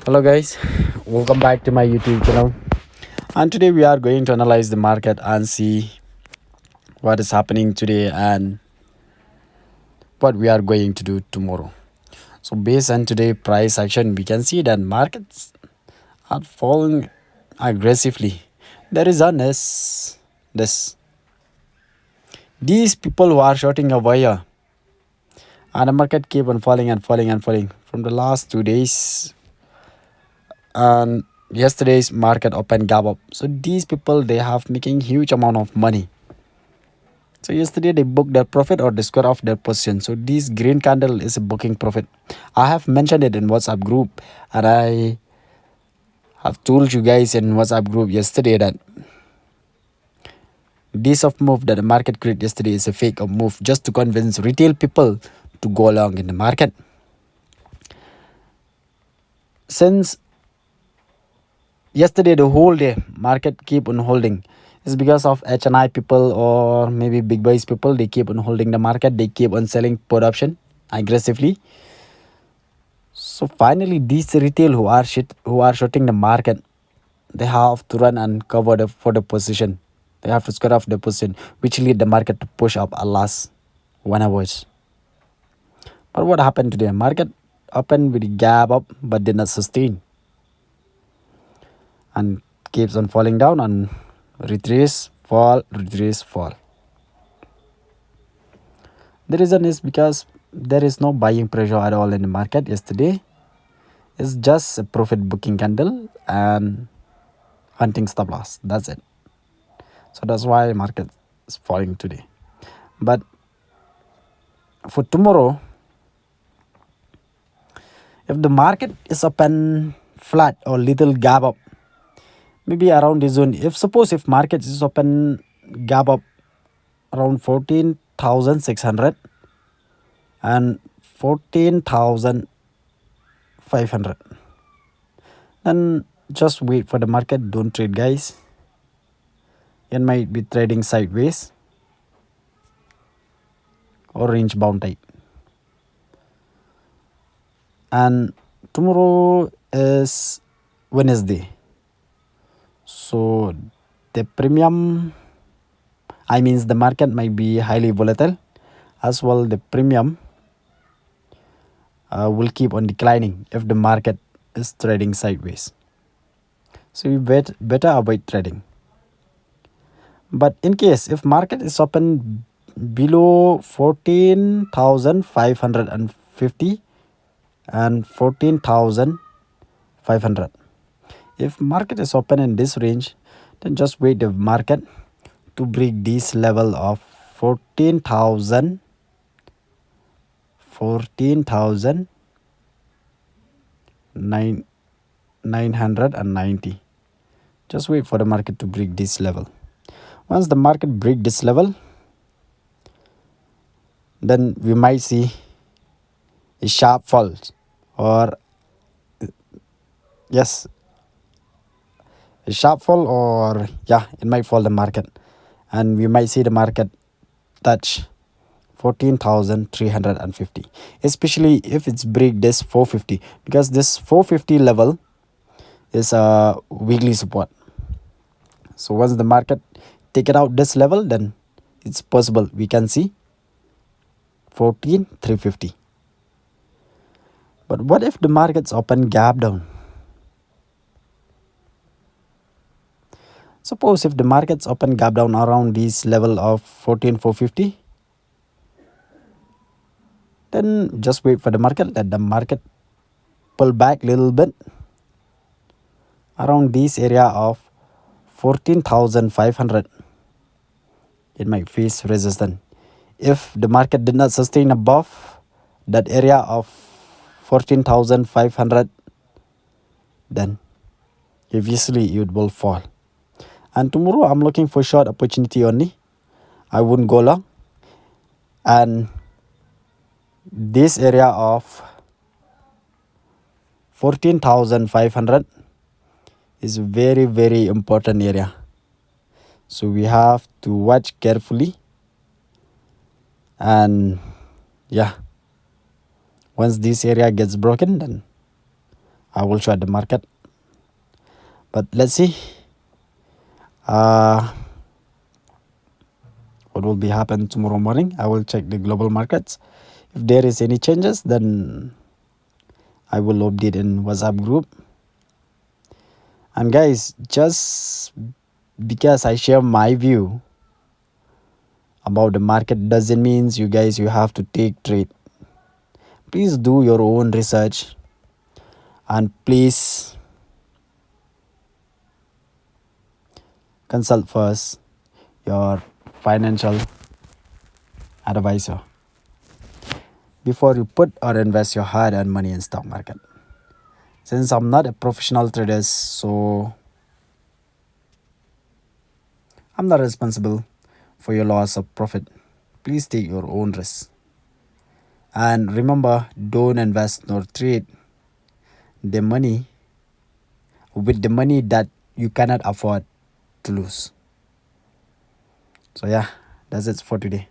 Hello guys, welcome back to my YouTube channel. And today we are going to analyze the market and see what is happening today and what we are going to do tomorrow. So based on today price action, we can see that markets are falling aggressively. The reason is this: these people who are shorting a wire and the market keep on falling and falling and falling from the last 2 days, and yesterday's market open gap up. So these people, they have making huge amount of money. So yesterday they booked their profit or the square of their position. So this green candle is a booking profit. I have mentioned it in WhatsApp group, and I have told you guys in WhatsApp group yesterday that this of move that the market created yesterday is a fake of move just to convince retail people to go along in the market. Since yesterday the whole day market keep on holding, it's because of HNI people or maybe big boys people. They keep on holding the market, they keep on selling put option aggressively. So finally these retail who are shorting the market, they have to run and cover for the position. They have to square off the position, which lead the market to push up at last 1 hours. But what happened today? Market opened with a gap up but did not sustain and keeps on falling down and retrace, fall, retrace, fall. The reason is because there is no buying pressure at all in the market yesterday. It's just a profit booking candle and hunting stop loss. That's it. So that's why market is falling today. But for tomorrow, if the market is open flat or little gap up, maybe around this zone. If suppose if market is open gap up around 14,600 and 14,500, then just wait for the market. Don't trade, guys. It might be trading sideways or range bound type. And tomorrow is Wednesday, so the premium, I means the market might be highly volatile as well. The premium will keep on declining if the market is trading sideways. So you better avoid trading. But in case if market is open below 14,550 and 14,500, if market is open in this range, then just wait the market to break this level of 14,000 990. Just wait for the market to break this level. Once the market break this level, then we might see a sharp fall, or yes, a sharp fall, or yeah, it might fall the market, and we might see the market touch 14,350, especially if it's break this 450, because this 450 level is a weekly support. So once the market take it out this level, then it's possible we can see 14,350. But what if the markets open gap down? Suppose if the markets open gap down around this level of 14,450, then just wait for the market, let the market pull back a little bit around this area of 14,500. It might face resistance. If the market did not sustain above that area of 14,500, then obviously it will fall. And tomorrow I'm looking for short opportunity only. I wouldn't go long. And this area of 14,500 is very, very important area. So we have to watch carefully. And yeah, once this area gets broken, then I will short the market. But let's see uh, what will be happen tomorrow morning. I will check the global markets. If there is any changes, then I will update in WhatsApp group. And guys, just because I share my view about the market doesn't mean you guys you have to take trade. Please do your own research and please consult first your financial advisor before you put or invest your hard-earned money in stock market. Since I'm not a professional trader, so I'm not responsible for your loss of profit. Please take your own risk. And remember, don't invest nor trade the money with the money that you cannot afford to lose. So yeah, that's it for today.